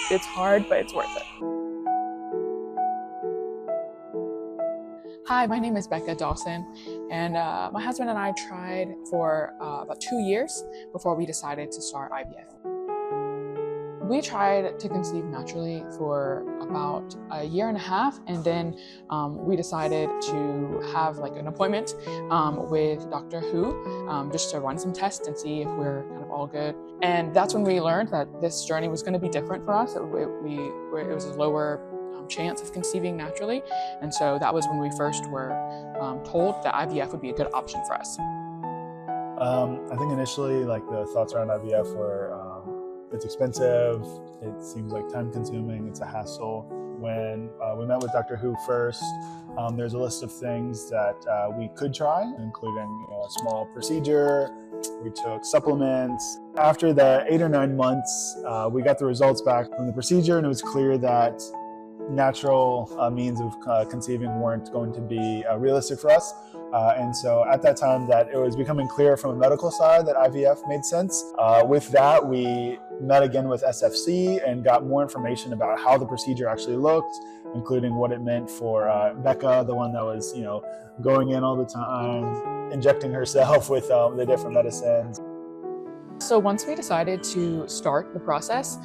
It's hard, but it's worth it. Hi, my name is 𝗵𝗿𝗆𝗀, and my husband and I tried for about 2 years before we decided to start IVF. We tried to conceive naturally for about 1.5 years, and then we decided to have like an appointment with Dr. 𝗁 just to run some tests and see if we're kind of all good. And that's when we learned that this journey was going to be different for us. It was a lower chance of conceiving naturally, and so that was when we first were told that IVF would be a good option for us. I think initially, like, the thoughts around IVF were it's expensive, it seems like time-consuming, it's a hassle. When we met with Dr. 𝗁 first, there's a list of things that we could try, including a small procedure. We took supplements. After the 8 or 9 months, we got the results back from the procedure, and it was clear that natural means of conceiving weren't going to be realistic for us. And so at that time that it was becoming clear from a medical side that IVF made sense. With that, we met again with SFC and got more information about how the procedure actually looked, including what it meant for 𝗵𝗿𝗆, the one that was, going in all the time, injecting herself with the different medicines. So once we decided to start the process,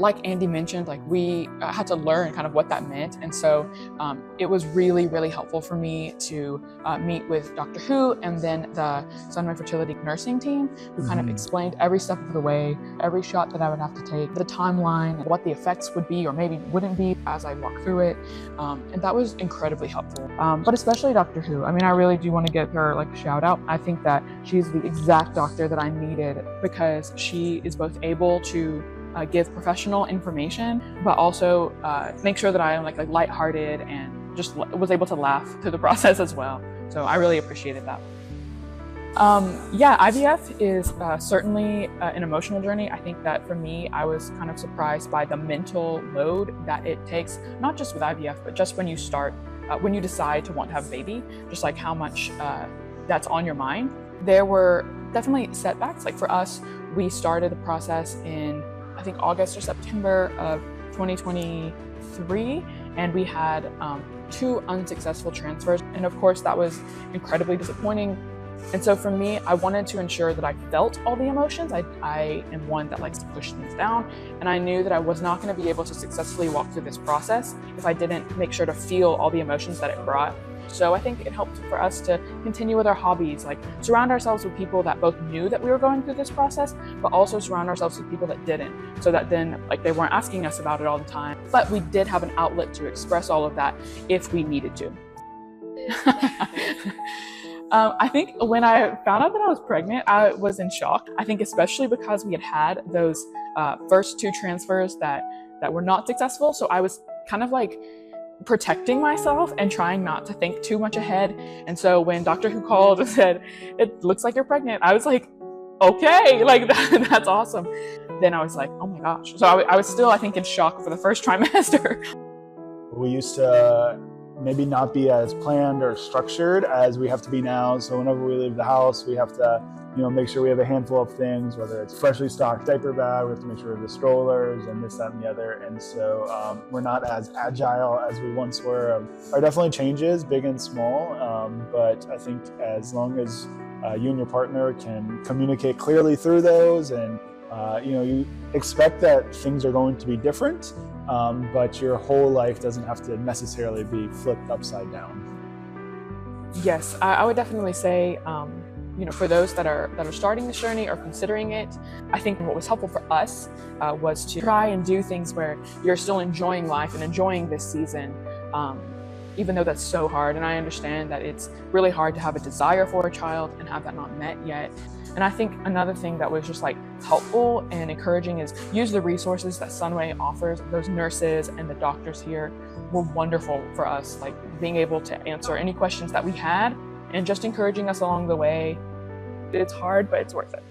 like Andy mentioned, like we had to learn kind of what that meant. And so it was really, really helpful for me to meet with Dr. 𝗁 and then the Sunway Fertility nursing team, who kind of explained every step of the way, every shot that I would have to take, the timeline, what the effects would be or maybe wouldn't be as I walk through it. And that was incredibly helpful. But especially Dr. 𝗁. I mean, I really do want to give her like a shout out. I think that she's the exact doctor that I needed, because she is both able to give professional information, but also make sure that I am like lighthearted and just was able to laugh through the process as well. So I really appreciated that. Yeah, IVF is certainly an emotional journey. I think that for me, I was kind of surprised by the mental load that it takes, not just with IVF, but just when you start, when you decide to want to have a baby, just like how much that's on your mind. There were definitely setbacks. Like for us, we started the process in I think August or September of 2023, and we had 2 unsuccessful transfers. And of course that was incredibly disappointing. And so for me, I wanted to ensure that I felt all the emotions. I am one that likes to push things down, and I knew that I was not going to be able to successfully walk through this process if I didn't make sure to feel all the emotions that it brought. So I think it helped for us to continue with our hobbies, like surround ourselves with people that both knew that we were going through this process, but also surround ourselves with people that didn't, so that then like they weren't asking us about it all the time. But we did have an outlet to express all of that if we needed to. I think when I found out that I was pregnant, I was in shock. I think especially because we had those first 2 transfers that were not successful. So I was kind of like protecting myself and trying not to think too much ahead. And so when Dr. 𝗁 called and said, "It looks like you're pregnant," I was like, okay, like that's awesome. Then I was like, oh my gosh. So I was still, I think, in shock for the first trimester. We used to maybe not be as planned or structured as we have to be now. So whenever we leave the house, we have to make sure we have a handful of things, whether it's freshly stocked diaper bag, we have to make sure we have the strollers and this, that, and the other. And so we're not as agile as we once were. Are definitely changes, big and small, but I think as long as you and your partner can communicate clearly through those, and you expect that things are going to be different, but your whole life doesn't have to necessarily be flipped upside down. Yes, I would definitely say, for those that are starting this journey or considering it, I think what was helpful for us was to try and do things where you're still enjoying life and enjoying this season, even though that's so hard. And I understand that it's really hard to have a desire for a child and have that not met yet. And I think another thing that was just like helpful and encouraging is use the resources that Sunway offers. Those nurses and the doctors here were wonderful for us, like being able to answer any questions that we had and just encouraging us along the way. It's hard, but it's worth it.